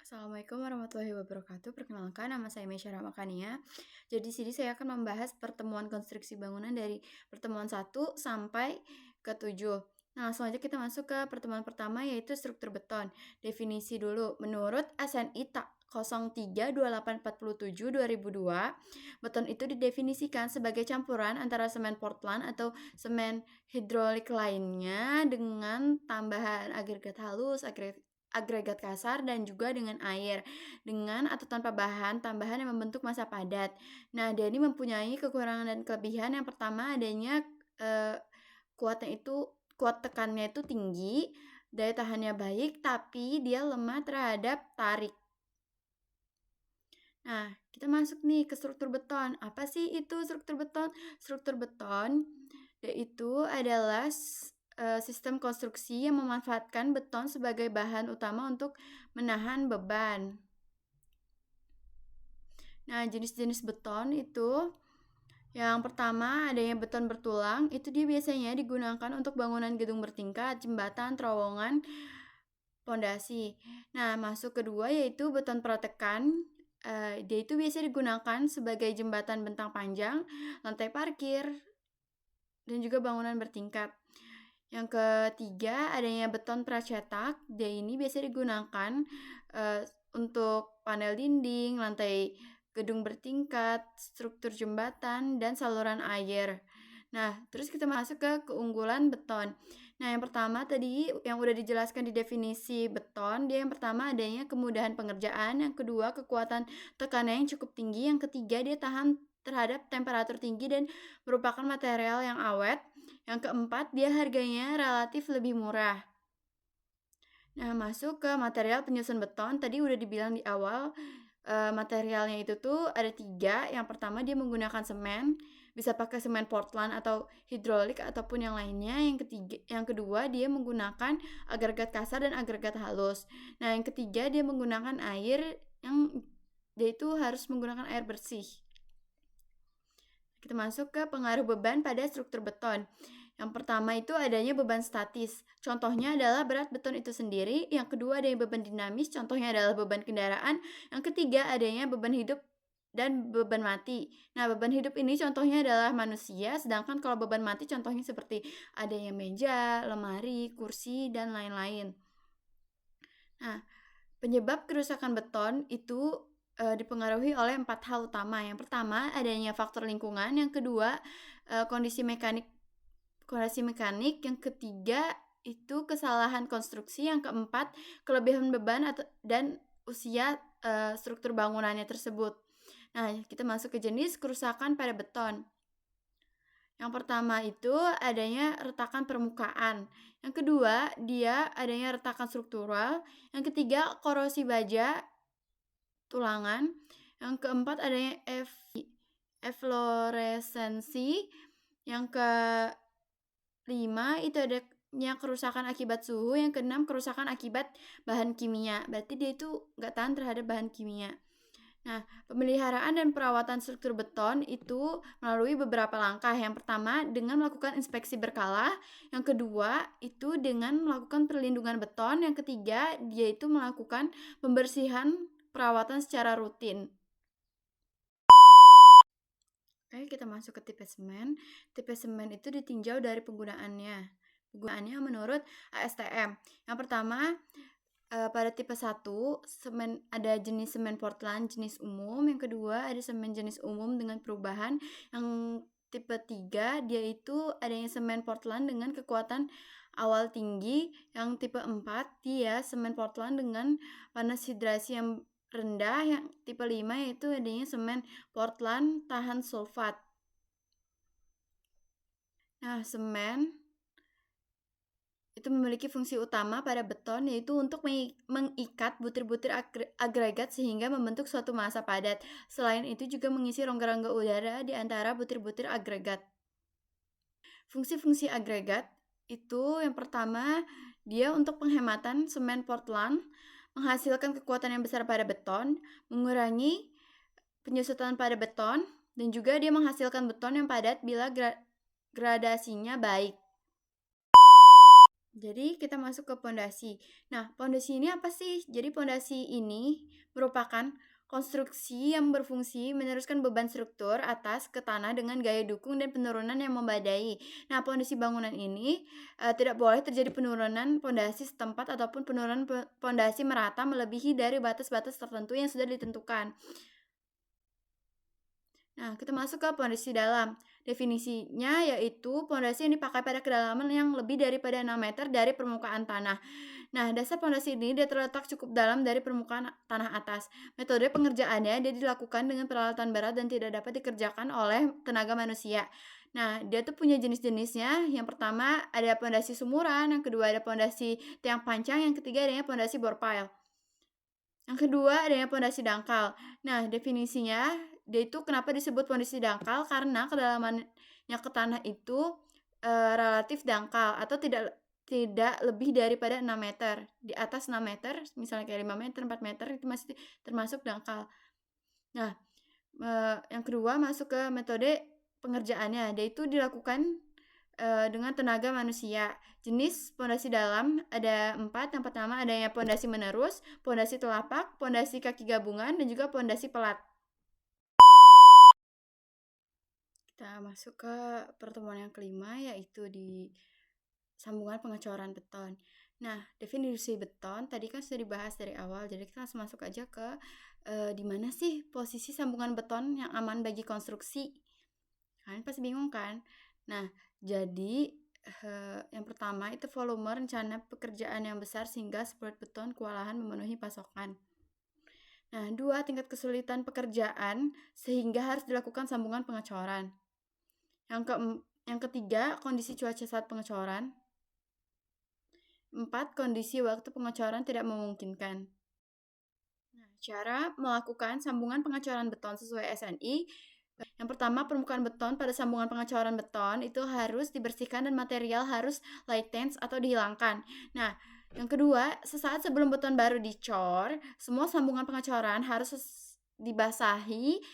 Assalamualaikum warahmatullahi wabarakatuh. Perkenalkan, nama saya Meisya Ramakania. Jadi di sini saya akan membahas pertemuan konstruksi bangunan dari pertemuan 1 sampai ke 7. Nah, langsung aja kita masuk ke pertemuan pertama, yaitu struktur beton. Definisi dulu. Menurut SNI 032847/2002, beton itu didefinisikan sebagai campuran antara semen Portland atau semen hidrolik lainnya dengan tambahan agregat halus, agregat kasar, dan juga dengan air, dengan atau tanpa bahan tambahan yang membentuk massa padat. Nah, dia ini mempunyai kekurangan dan kelebihan. Yang pertama, adanya kuat tekannya itu tinggi, daya tahannya baik, tapi dia lemah terhadap tarik. Nah, kita masuk nih ke struktur beton. Apa sih itu struktur beton? Struktur beton yaitu adalah sistem konstruksi yang memanfaatkan beton sebagai bahan utama untuk menahan beban. Nah, jenis-jenis beton itu yang pertama adanya beton bertulang. Itu dia biasanya digunakan untuk bangunan gedung bertingkat, jembatan, terowongan, pondasi. Nah, masuk kedua yaitu beton protekan. Dia itu biasa digunakan sebagai jembatan bentang panjang, lantai parkir, dan juga bangunan bertingkat. Yang ketiga adanya beton pracetak. Dia ini biasa digunakan untuk panel dinding, lantai gedung bertingkat, struktur jembatan, dan saluran air. Nah, terus kita masuk ke keunggulan beton. Nah, yang pertama tadi yang udah dijelaskan di definisi beton, dia yang pertama adanya kemudahan pengerjaan, yang kedua kekuatan tekanan yang cukup tinggi, yang ketiga dia tahan terhadap temperatur tinggi dan merupakan material yang awet, yang keempat dia harganya relatif lebih murah. Nah, masuk ke material penyusun beton, tadi udah dibilang di awal, materialnya itu tuh ada 3. Yang pertama dia menggunakan semen, bisa pakai semen Portland atau hidrolik ataupun yang lainnya. Yang kedua dia menggunakan agregat kasar dan agregat halus. Nah, yang ketiga dia menggunakan air, yang dia itu harus menggunakan air bersih. Kita masuk ke pengaruh beban pada struktur beton. Yang pertama itu adanya beban statis. Contohnya adalah berat beton itu sendiri. Yang kedua adanya beban dinamis. Contohnya adalah beban kendaraan. Yang ketiga adanya beban hidup dan beban mati. Nah, beban hidup ini contohnya adalah manusia. Sedangkan kalau beban mati contohnya seperti adanya meja, lemari, kursi, dan lain-lain. Nah, penyebab kerusakan beton itu dipengaruhi oleh 4 hal utama. Yang pertama adanya faktor lingkungan, yang kedua kondisi mekanik, yang ketiga itu kesalahan konstruksi, yang keempat kelebihan beban dan usia struktur bangunannya tersebut. Nah, kita masuk ke jenis kerusakan pada beton. Yang pertama itu adanya retakan permukaan. Yang kedua, dia adanya retakan struktural. Yang ketiga, korosi baja tulangan. Yang keempat adanya efloresensi. Yang kelima itu adanya kerusakan akibat suhu. Yang keenam kerusakan akibat bahan kimia. Berarti dia itu nggak tahan terhadap bahan kimia. Nah, pemeliharaan dan perawatan struktur beton itu melalui beberapa langkah. Yang pertama dengan melakukan inspeksi berkala. Yang kedua itu dengan melakukan perlindungan beton. Yang ketiga dia itu melakukan pembersihan perawatan secara rutin. Oke, kita masuk ke tipe semen. Tipe semen itu ditinjau dari penggunaannya menurut ASTM. Yang pertama, pada tipe 1, semen ada jenis semen Portland jenis umum. Yang kedua ada semen jenis umum dengan perubahan. Yang tipe 3 dia itu adanya semen Portland dengan kekuatan awal tinggi. Yang tipe 4 dia semen Portland dengan panas hidrasi yang rendah. Yang tipe 5 yaitu adanya semen Portland tahan sulfat. Nah, semen itu memiliki fungsi utama pada beton, yaitu untuk mengikat butir-butir agregat sehingga membentuk suatu massa padat. Selain itu juga mengisi rongga-rongga udara di antara butir-butir agregat. Fungsi-fungsi agregat itu yang pertama, dia untuk penghematan semen Portland, menghasilkan kekuatan yang besar pada beton, mengurangi penyusutan pada beton, dan juga dia menghasilkan beton yang padat bila gradasinya baik. Jadi kita masuk ke pondasi. Nah, pondasi ini apa sih? Jadi pondasi ini merupakan konstruksi yang berfungsi meneruskan beban struktur atas ke tanah dengan gaya dukung dan penurunan yang memadai. Nah, pondasi bangunan ini tidak boleh terjadi penurunan pondasi setempat ataupun penurunan pondasi merata melebihi dari batas-batas tertentu yang sudah ditentukan. Nah, kita masuk ke pondasi dalam. Definisinya yaitu pondasi yang dipakai pada kedalaman yang lebih daripada 6 meter dari permukaan tanah. Nah, dasar pondasi ini dia terletak cukup dalam dari permukaan tanah atas. Metode pengerjaannya dia dilakukan dengan peralatan berat dan tidak dapat dikerjakan oleh tenaga manusia. Nah, dia tuh punya jenis-jenisnya. Yang pertama ada pondasi sumuran, yang kedua ada pondasi tiang pancang, yang ketiga adanya pondasi bore pile. Yang kedua adanya pondasi dangkal. Nah, definisinya dia itu kenapa disebut pondasi dangkal karena kedalamannya ke tanah itu relatif dangkal atau tidak lebih daripada 6 meter. Di atas 6 meter, misalnya kayak 5 meter, 4 meter itu masih termasuk dangkal. Nah, yang kedua masuk ke metode pengerjaannya. Dia itu dilakukan dengan tenaga manusia. Jenis pondasi dalam ada 4. Yang pertama adanya pondasi menerus, pondasi telapak, pondasi kaki gabungan, dan juga pondasi pelat. Kita masuk ke pertemuan yang kelima, yaitu di sambungan pengecoran beton. Nah, definisi beton tadi kan sudah dibahas dari awal, jadi kita langsung masuk aja ke di mana sih posisi sambungan beton yang aman bagi konstruksi. Kalian pasti bingung kan? Nah, jadi yang pertama itu volume rencana pekerjaan yang besar sehingga sprout beton kewalahan memenuhi pasokan. Nah, 2, tingkat kesulitan pekerjaan sehingga harus dilakukan sambungan pengecoran. Yang ketiga, kondisi cuaca saat pengecoran. 4, kondisi waktu pengecoran tidak memungkinkan. Nah, cara melakukan sambungan pengecoran beton sesuai SNI. Yang pertama, permukaan beton pada sambungan pengecoran beton itu harus dibersihkan dan material harus latex atau dihilangkan. Nah, yang kedua, sesaat sebelum beton baru dicor, semua sambungan pengecoran harus dibasahi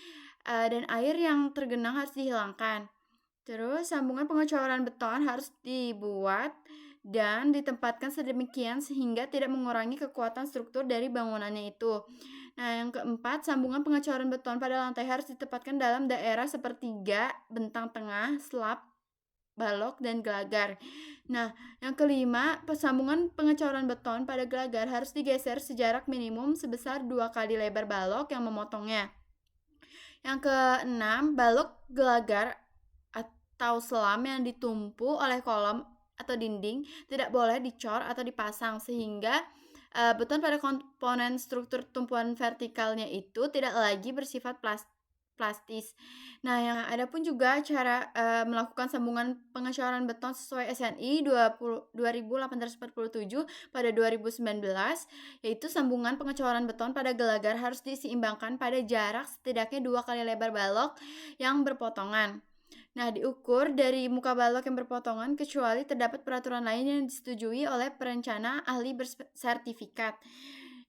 dan air yang tergenang harus dihilangkan. Terus, sambungan pengecoran beton harus dibuat dan ditempatkan sedemikian sehingga tidak mengurangi kekuatan struktur dari bangunannya itu. Nah, yang keempat, sambungan pengecoran beton pada lantai harus ditempatkan dalam daerah sepertiga, bentang tengah, slab, balok, dan gelagar. Nah, yang kelima, sambungan pengecoran beton pada gelagar harus digeser sejarak minimum sebesar 2 kali lebar balok yang memotongnya. Yang keenam, balok gelagar atau selam yang ditumpu oleh kolom atau dinding tidak boleh dicor atau dipasang sehingga beton pada komponen struktur tumpuan vertikalnya itu tidak lagi bersifat plastis. Nah, yang ada pun juga cara melakukan sambungan pengecoran beton sesuai SNI 2847 pada 2019, yaitu sambungan pengecoran beton pada gelagar harus diseimbangkan pada jarak setidaknya 2 kali lebar balok yang berpotongan. Nah, diukur dari muka balok yang berpotongan kecuali terdapat peraturan lain yang disetujui oleh perencana ahli bersertifikat.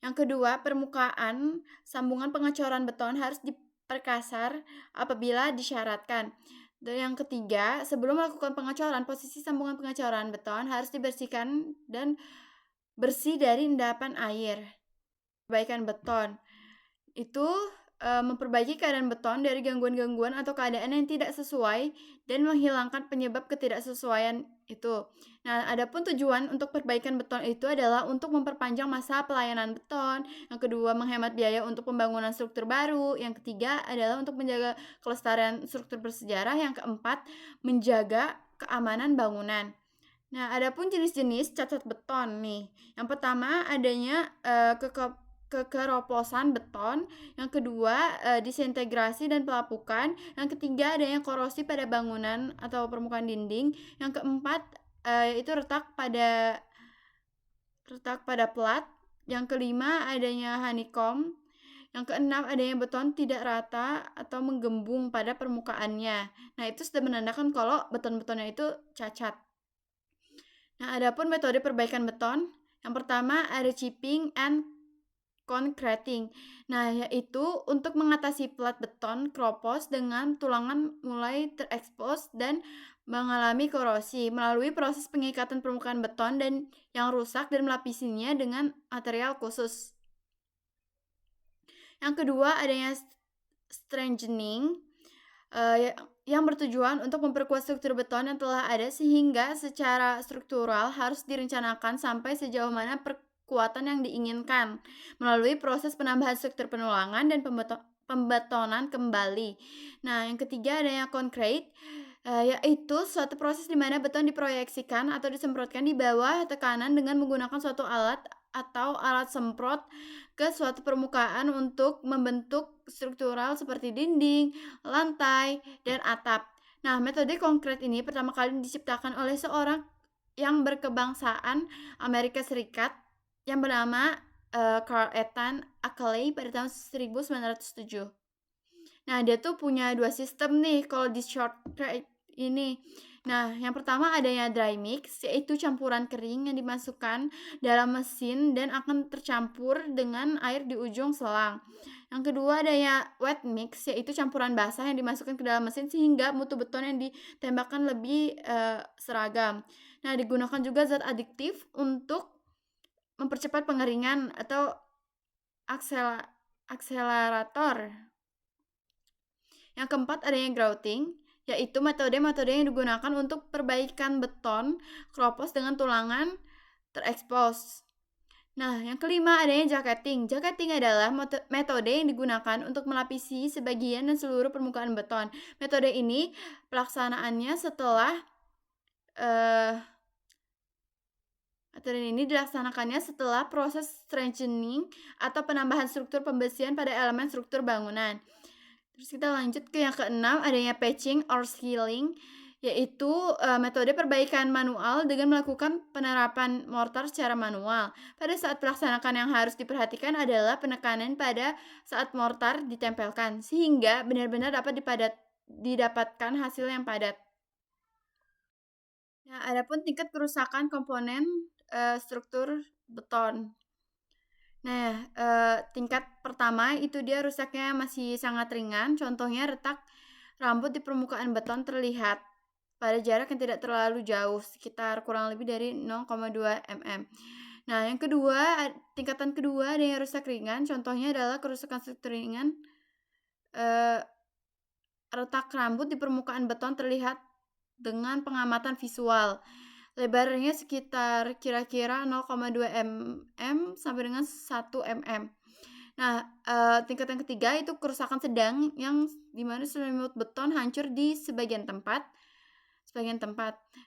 Yang kedua, permukaan sambungan pengecoran beton harus diperkasar apabila disyaratkan. Dan yang ketiga, sebelum melakukan pengecoran, posisi sambungan pengecoran beton harus dibersihkan dan bersih dari endapan air. Perbaikan beton itu memperbaiki keadaan beton dari gangguan-gangguan atau keadaan yang tidak sesuai dan menghilangkan penyebab ketidaksesuaian itu. Nah, adapun tujuan untuk perbaikan beton itu adalah untuk memperpanjang masa pelayanan beton. Yang kedua, menghemat biaya untuk pembangunan struktur baru. Yang ketiga adalah untuk menjaga kelestarian struktur bersejarah. Yang keempat, menjaga keamanan bangunan. Nah, adapun jenis-jenis cacat beton nih. Yang pertama adanya kekeroposan beton, yang kedua disintegrasi dan pelapukan, yang ketiga adanya korosi pada bangunan atau permukaan dinding, yang keempat itu retak pada plat, yang kelima adanya honeycomb, yang keenam adanya beton tidak rata atau menggembung pada permukaannya. Nah, itu sudah menandakan kalau beton-betonnya itu cacat. Nah, adapun metode perbaikan beton, yang pertama ada chipping and concreting. Nah, yaitu untuk mengatasi plat beton keropos dengan tulangan mulai terekspos dan mengalami korosi melalui proses pengikatan permukaan beton dan yang rusak dan melapisinya dengan material khusus. Yang kedua, adanya strengthening yang bertujuan untuk memperkuat struktur beton yang telah ada sehingga secara struktural harus direncanakan sampai sejauh mana perkuatan yang diinginkan melalui proses penambahan struktur penulangan dan pembetonan kembali. Nah, yang ketiga adanya concrete, yaitu suatu proses di mana beton diproyeksikan atau disemprotkan di bawah tekanan dengan menggunakan suatu alat atau alat semprot ke suatu permukaan untuk membentuk struktural seperti dinding, lantai, dan atap. Nah, metode konkret ini pertama kali diciptakan oleh seorang yang berkebangsaan Amerika Serikat yang bernama Carl Ethan Ackley pada tahun 1907. Nah, dia tuh punya dua sistem nih kalau di shortcut ini. Nah, yang pertama adanya dry mix, yaitu campuran kering yang dimasukkan dalam mesin dan akan tercampur dengan air di ujung selang. Yang kedua adanya wet mix, yaitu campuran basah yang dimasukkan ke dalam mesin sehingga mutu beton yang ditembakkan lebih seragam. Nah, digunakan juga zat adiktif untuk mempercepat pengeringan atau akselerator. Yang keempat adanya grouting, yaitu metode-metode yang digunakan untuk perbaikan beton keropos dengan tulangan terekspos. Nah, yang kelima adanya jacketing. Jacketing adalah metode yang digunakan untuk melapisi sebagian dan seluruh permukaan beton. Metode ini pelaksanaannya dilaksanakannya setelah proses strengthening atau penambahan struktur pembesian pada elemen struktur bangunan. Terus kita lanjut ke yang keenam, adanya patching or sealing, yaitu metode perbaikan manual dengan melakukan penerapan mortar secara manual. Pada saat pelaksanakan yang harus diperhatikan adalah penekanan pada saat mortar ditempelkan, sehingga benar-benar dapat didapatkan hasil yang padat. Nah, adapun tingkat kerusakan komponen struktur beton. Nah, tingkat pertama itu dia rusaknya masih sangat ringan, contohnya retak rambut di permukaan beton terlihat pada jarak yang tidak terlalu jauh, sekitar kurang lebih dari 0,2 mm. Nah, yang kedua, tingkatan kedua ada yang rusak ringan, contohnya adalah kerusakan struktur ringan, retak rambut di permukaan beton terlihat dengan pengamatan visual. Lebarnya sekitar kira-kira 0,2 mm sampai dengan 1 mm. Nah, tingkat yang ketiga itu kerusakan sedang yang dimana selimut beton hancur di sebagian tempat.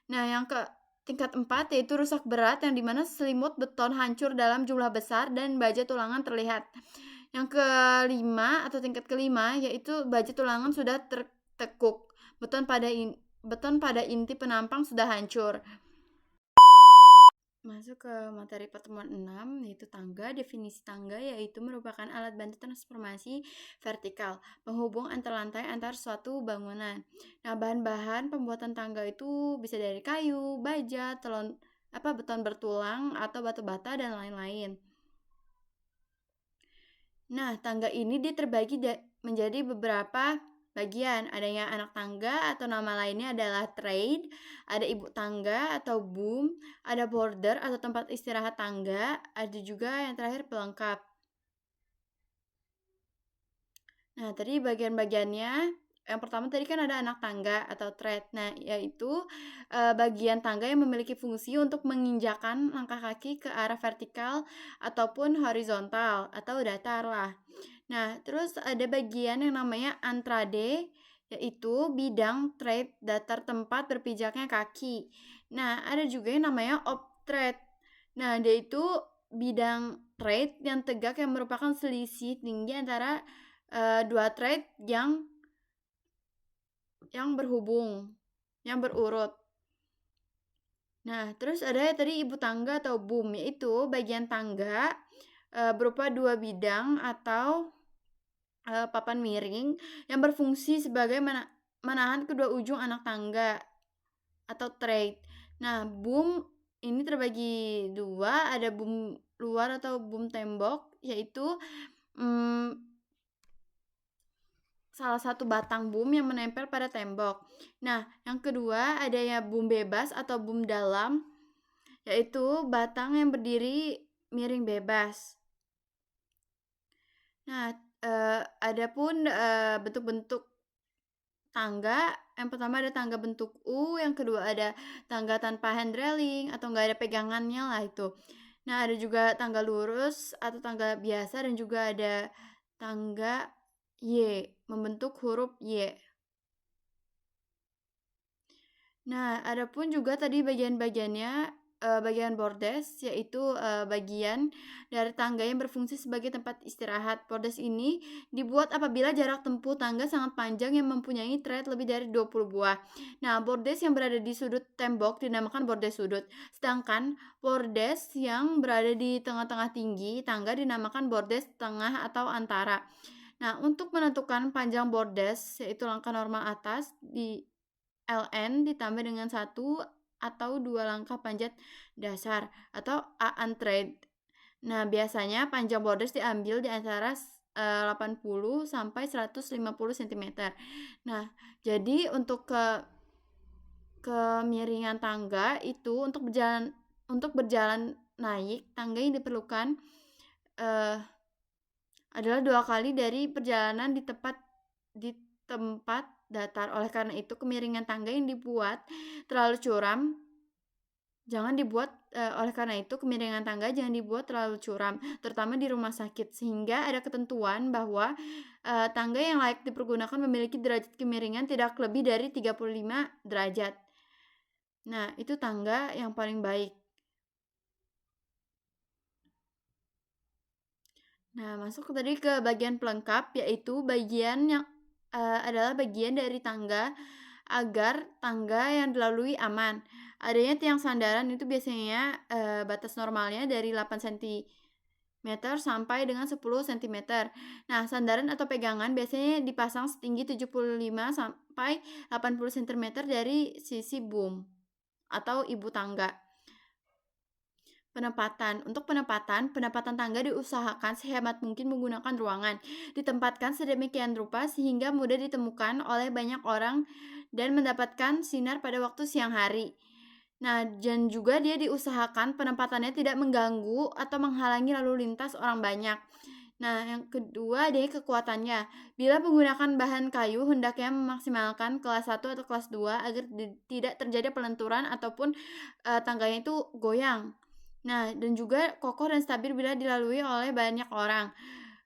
Nah, yang tingkat 4 yaitu rusak berat yang dimana selimut beton hancur dalam jumlah besar dan baja tulangan terlihat. Yang kelima atau tingkat kelima yaitu baja tulangan sudah tertekuk. Beton pada inti penampang sudah hancur. Masuk ke materi pertemuan 6, yaitu tangga. Definisi tangga yaitu merupakan alat bantu transformasi vertikal, penghubung antar lantai antar suatu bangunan. Nah, bahan-bahan pembuatan tangga itu bisa dari kayu, baja, beton bertulang, atau batu bata, dan lain-lain. Nah, tangga ini terbagi menjadi beberapa bagian. Adanya anak tangga atau nama lainnya adalah trade, ada ibu tangga atau boom, ada border atau tempat istirahat tangga, ada juga yang terakhir pelengkap. Nah, tadi bagian-bagiannya, yang pertama tadi kan ada anak tangga atau trade. Nah, yaitu bagian tangga yang memiliki fungsi untuk menginjakan langkah kaki ke arah vertikal ataupun horizontal atau datar lah. Nah, terus ada bagian yang namanya antrade, yaitu bidang trade datar tempat berpijaknya kaki. Nah, ada juga yang namanya obtrade. Nah, dia itu bidang trade yang tegak yang merupakan selisih tinggi antara dua trade yang berhubung, yang berurut. Nah, terus ada tadi ibu tangga atau boom, yaitu bagian tangga berupa dua bidang atau papan miring yang berfungsi sebagai menahan kedua ujung anak tangga atau trade. Nah, boom ini terbagi dua, ada boom luar atau boom tembok, yaitu salah satu batang boom yang menempel pada tembok. Nah, yang kedua adanya boom bebas atau boom dalam, yaitu batang yang berdiri miring bebas. Nah, adapun bentuk-bentuk tangga, yang pertama ada tangga bentuk U, yang kedua ada tangga tanpa hand railing atau nggak ada pegangannya lah itu. Nah, ada juga tangga lurus atau tangga biasa dan juga ada tangga Y, membentuk huruf Y. Nah, adapun juga tadi bagian-bagiannya, bagian bordes, yaitu bagian dari tangga yang berfungsi sebagai tempat istirahat. Bordes ini dibuat apabila jarak tempuh tangga sangat panjang yang mempunyai trek lebih dari 20 buah. Nah, bordes yang berada di sudut tembok dinamakan bordes sudut, sedangkan bordes yang berada di tengah-tengah tinggi tangga dinamakan bordes tengah atau antara. Nah, untuk menentukan panjang bordes, yaitu langkah normal atas di LN ditambah dengan 1 atau 2 langkah panjat dasar atau A-untrade. Nah, biasanya panjang bordes diambil di antara 80 sampai 150 cm. Nah, jadi untuk kemiringan tangga itu untuk berjalan naik, tangga yang diperlukan adalah 2 kali dari perjalanan di tempat datar. Oleh karena itu, kemiringan tangga yang dibuat terlalu curam oleh karena itu kemiringan tangga jangan dibuat terlalu curam, terutama di rumah sakit, sehingga ada ketentuan bahwa tangga yang layak dipergunakan memiliki derajat kemiringan tidak lebih dari 35 derajat. Nah, itu tangga yang paling baik. Nah, masuk tadi ke bagian pelengkap, yaitu bagian yang adalah bagian dari tangga agar tangga yang dilalui aman. Adanya tiang sandaran itu biasanya batas normalnya dari 8 cm sampai dengan 10 cm. Nah, sandaran atau pegangan biasanya dipasang setinggi 75 sampai 80 cm dari sisi boom atau ibu tangga. Untuk penempatan tangga diusahakan sehemat mungkin menggunakan ruangan. Ditempatkan sedemikian rupa sehingga mudah ditemukan oleh banyak orang dan mendapatkan sinar pada waktu siang hari. Nah, dan juga dia diusahakan penempatannya tidak mengganggu atau menghalangi lalu lintas orang banyak. Nah, yang kedua adalah kekuatannya. Bila menggunakan bahan kayu, hendaknya memaksimalkan kelas 1 atau kelas 2 agar tidak terjadi pelenturan ataupun tangganya itu goyang. Nah, dan juga kokoh dan stabil bila dilalui oleh banyak orang.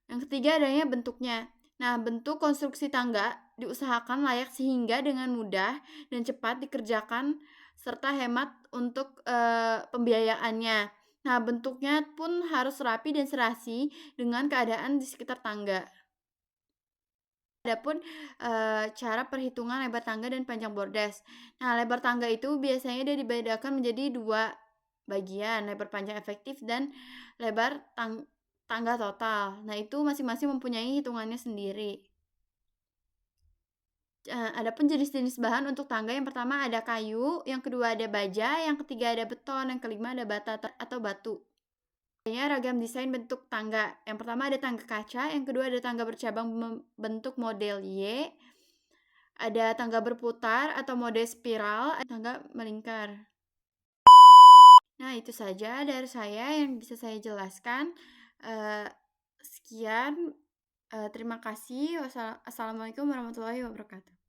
Yang ketiga adanya bentuknya. Nah, bentuk konstruksi tangga diusahakan layak sehingga dengan mudah dan cepat dikerjakan serta hemat untuk pembiayaannya. Nah, bentuknya pun harus rapi dan serasi dengan keadaan di sekitar tangga. Adapun cara perhitungan lebar tangga dan panjang bordes. Nah, lebar tangga itu biasanya dia dibedakan menjadi 2 bagian, lebar panjang efektif dan lebar tangga total. Nah, itu masing-masing mempunyai hitungannya sendiri. Adapun jenis-jenis bahan untuk tangga, yang pertama ada kayu, yang kedua ada baja, yang ketiga ada beton, yang kelima ada bata atau batu. Adanya ragam desain bentuk tangga. Yang pertama ada tangga kaca, yang kedua ada tangga bercabang bentuk model Y, ada tangga berputar atau model spiral, ada tangga melingkar. Nah, itu saja dari saya yang bisa saya jelaskan. Sekian, terima kasih. Assalamualaikum warahmatullahi wabarakatuh.